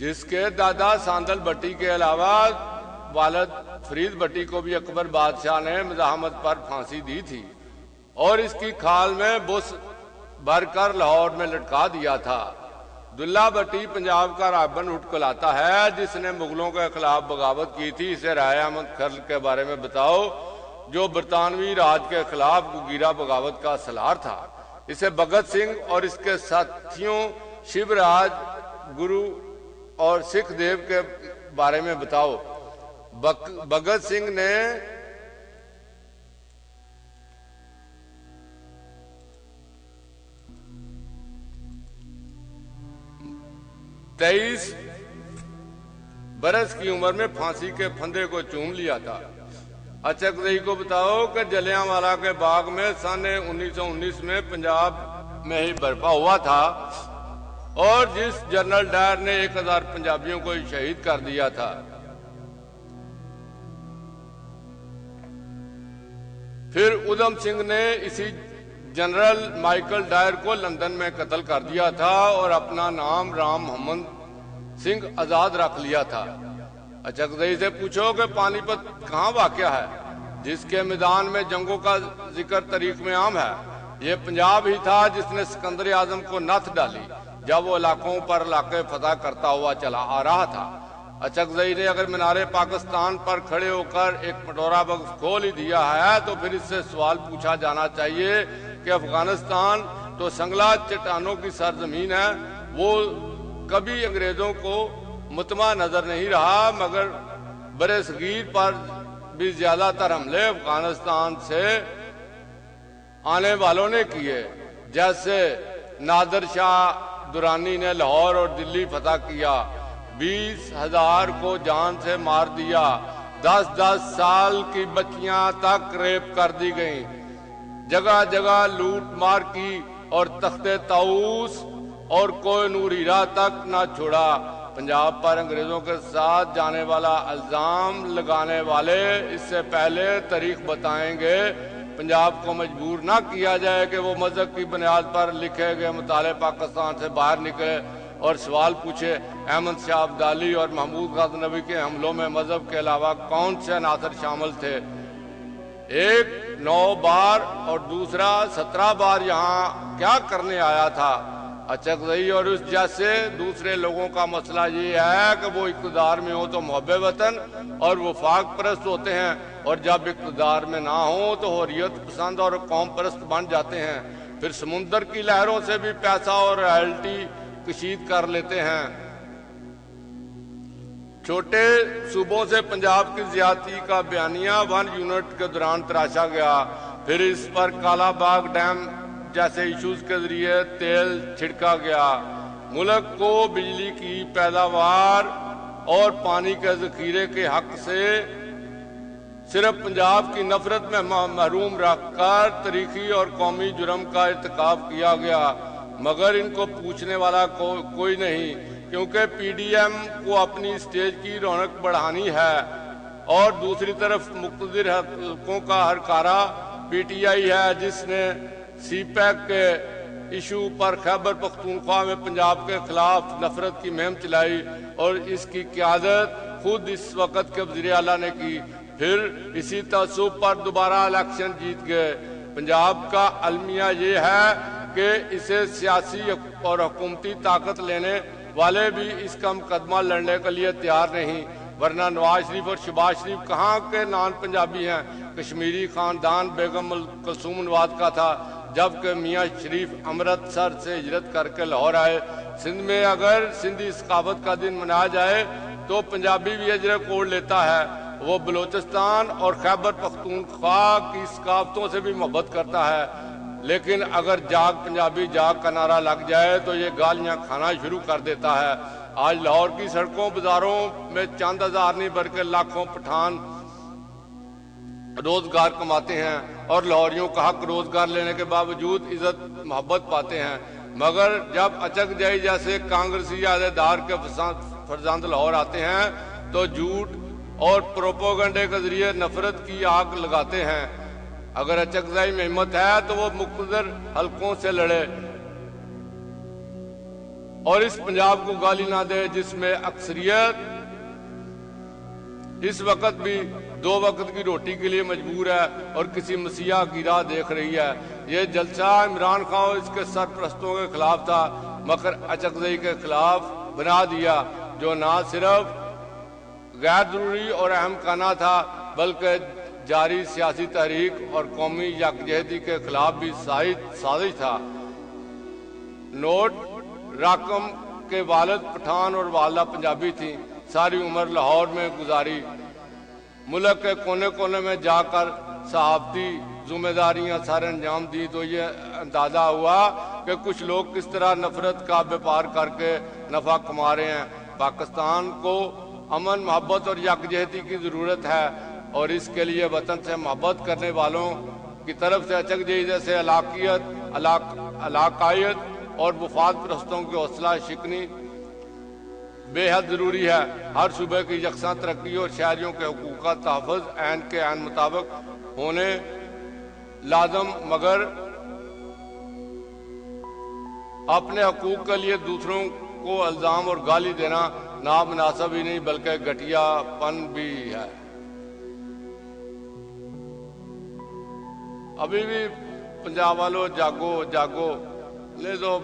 جس کے دادا ساندل بٹی کے علاوہ والد فرید بٹی کو بھی اکبر بادشاہ نے مزاحمت پر پھانسی دی تھی اور اس کی کھال میں بس بھر کر لاہور میں لٹکا دیا تھا۔ دلہ بٹی پنجاب کا رابن اٹھکلاتا ہے جس نے مغلوں کے خلاف بغاوت کی تھی۔ اسے رائے احمد خرل کے بارے میں بتاؤ جو برطانوی راج کے خلاف گیرا بغاوت کا سالار تھا۔ اسے بھگت سنگھ اور اس کے ساتھیوں شیو راج گرو اور سکھ دیو کے بارے میں بتاؤ۔ بھگت سنگھ نے 23 برس کی عمر میں پھانسی کے پھندے کو چوم لیا تھا۔ اچکزئی کو بتاؤ کہ جلیانوالہ کے باغ میں سن 1919 میں پنجاب میں ہی برپا ہوا تھا اور جس جنرل ڈائر نے 1000 پنجابیوں کو شہید کر دیا تھا۔ پھر ادھم سنگھ نے اسی جنرل مائیکل ڈائر کو لندن میں قتل کر دیا تھا اور اپنا نام رام محمد سنگھ آزاد رکھ لیا تھا۔ اچکزئی سے پوچھو کہ پانی پت کہاں واقع ہے جس کے میدان میں جنگوں کا ذکر تاریخ میں عام ہے۔ یہ پنجاب ہی تھا جس نے سکندر اعظم کو نتھ ڈالی جب وہ علاقوں پر علاقے فتح کرتا ہوا چلا آ رہا تھا۔ اچکزئی نے اگر مینار پاکستان پر کھڑے ہو کر ایک پٹورا بکس کھول ہی دیا ہے تو پھر اس سے سوال پوچھا جانا چاہیے کہ افغانستان تو سنگلا چٹانوں کی سرزمین ہے، وہ کبھی انگریزوں کو مطمع نظر نہیں رہا مگر برِ صغیر پر بھی زیادہ تر حملے افغانستان سے آنے والوں نے کیے، جیسے نادر شاہ درانی نے لاہور اور دلی فتح کیا، 20,000 کو جان سے مار دیا، 10 سال کی بچیاں تک ریپ کر دی گئیں، جگہ جگہ لوٹ مار کی اور تخت طاؤس اور کوہ نور ہیرا تک نہ چھوڑا۔ پنجاب پر انگریزوں کے ساتھ جانے والا الزام لگانے والے اس سے پہلے تاریخ بتائیں گے پنجاب کو مجبور نہ کیا جائے کہ وہ مذہب کی بنیاد پر لکھے گئے مطالعے پاکستان سے باہر نکلے اور سوال پوچھے احمد شاہ ابدالی اور محمود غزنوی کے حملوں میں مذہب کے علاوہ کون سے عناصر شامل تھے؟ ایک 9 بار اور دوسرا 17 بار یہاں کیا کرنے آیا تھا؟ اچکزئی اور اس جیسے دوسرے لوگوں کا مسئلہ یہ ہے کہ وہ اقتدار میں ہو تو محب وطن اور وفاق پرست ہوتے ہیں اور جب اقتدار میں نہ ہو تو حریت پسند اور قوم پرست بن جاتے ہیں، پھر سمندر کی لہروں سے بھی پیسہ اور رائلٹی کشید کر لیتے ہیں۔ چھوٹے صوبوں سے پنجاب کی زیادتی کا بیانیہ 1 یونٹ کے دوران تراشا گیا، پھر اس پر کالا باغ ڈیم جیسے ایشوز کے ذریعے تیل چھڑکا گیا۔ ملک کو بجلی کی پیداوار اور پانی کے ذخیرے کے حق سے صرف پنجاب کی نفرت میں محروم رکھ کر تاریخی اور قومی جرم کا ارتکاب کیا گیا، مگر ان کو پوچھنے والا کوئی نہیں کیونکہ پی ڈی ایم کو اپنی اسٹیج کی رونق بڑھانی ہے اور دوسری طرف مقتدر حلقوں کا ہرکارہ پی ٹی آئی ہے جس نے سی پیک کے ایشو پر خیبر پختونخوا میں پنجاب کے خلاف نفرت کی مہم چلائی اور اس کی قیادت خود اس وقت کے وزیر اعلیٰ نے کی، پھر اسی تعصب پر دوبارہ الیکشن جیت گئے۔ پنجاب کا المیہ یہ ہے کہ اسے سیاسی اور حکومتی طاقت لینے والے بھی اس کا مقدمہ لڑنے کے لیے تیار نہیں، ورنہ نواز شریف اور شہباز شریف کہاں کے نان پنجابی ہیں؟ کشمیری خاندان بیگم کلثوم نواز کا تھا جبکہ میاں شریف امرتسر سے ہجرت کر کے لاہور آئے۔ سندھ میں اگر سندھی ثقافت کا دن منایا جائے تو پنجابی بھی اجر کوڑ لیتا ہے، وہ بلوچستان اور خیبر پختونخوا کی ثقافتوں سے بھی محبت کرتا ہے، لیکن اگر جاگ پنجابی جاگ کا نعرہ لگ جائے تو یہ گالیاں کھانا شروع کر دیتا ہے۔ آج لاہور کی سڑکوں بازاروں میں چند ہزار نہیں بلکہ لاکھوں پٹھان روزگار کماتے ہیں اور لاہوریوں کا حق روزگار لینے کے باوجود عزت محبت پاتے ہیں، مگر جب اچکزئی جیسے کانگریسی عہدیدار کے فرزند لاہور آتے ہیں تو جھوٹ اور پروپیگنڈے کے ذریعے نفرت کی آگ لگاتے ہیں۔ اگر اچکزئی میں ہمت ہے تو وہ مقتدر حلقوں سے لڑے، اور اس پنجاب کو گالی نہ دے جس میں اکثریت اس وقت بھی 2 وقت کی روٹی کے لیے مجبور ہے اور کسی مسیحا کی راہ دیکھ رہی ہے۔ یہ جلسہ عمران خان اور اس کے سرپرستوں کے خلاف تھا، مگر اچکزئی کے خلاف بنا دیا، جو نہ صرف غیر ضروری اور اہم کانا تھا بلکہ جاری سیاسی تحریک اور قومی یکجہتی کے خلاف بھی سازش تھا۔ نوٹ راکم کے والد پٹھان اور والدہ پنجابی تھیں، ساری عمر لاہور میں گزاری، ملک کے کونے کونے میں جا کر صحافتی ذمہ داریاں سارے انجام دی تو یہ اندازہ ہوا کہ کچھ لوگ کس طرح نفرت کا بیپار کر کے نفع کما رہے ہیں۔ پاکستان کو امن، محبت اور یکجہتی کی ضرورت ہے اور اس کے لیے وطن سے محبت کرنے والوں کی طرف سے اچکزئی جیسے علاقائیت اور وفاد پرستوں کی حوصلہ شکنی بے حد ضروری ہے۔ ہر صوبے کی یکساں ترقی اور شہریوں کے حقوق کا تحفظ عین کے عین مطابق ہونے لازم، مگر اپنے حقوق کے لیے دوسروں کو الزام اور گالی دینا نامناسب ہی نہیں بلکہ گھٹیا پن بھی ہے۔ ابھی بھی پنجاب والوں جاگو جاگو، نہیں تو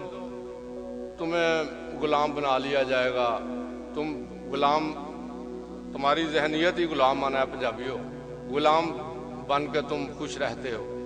تمہیں غلام بنا لیا جائے گا، تم غلام، تمہاری ذہنیت ہی غلام مانا ہے پنجابیوں، غلام بن کے تم خوش رہتے ہو۔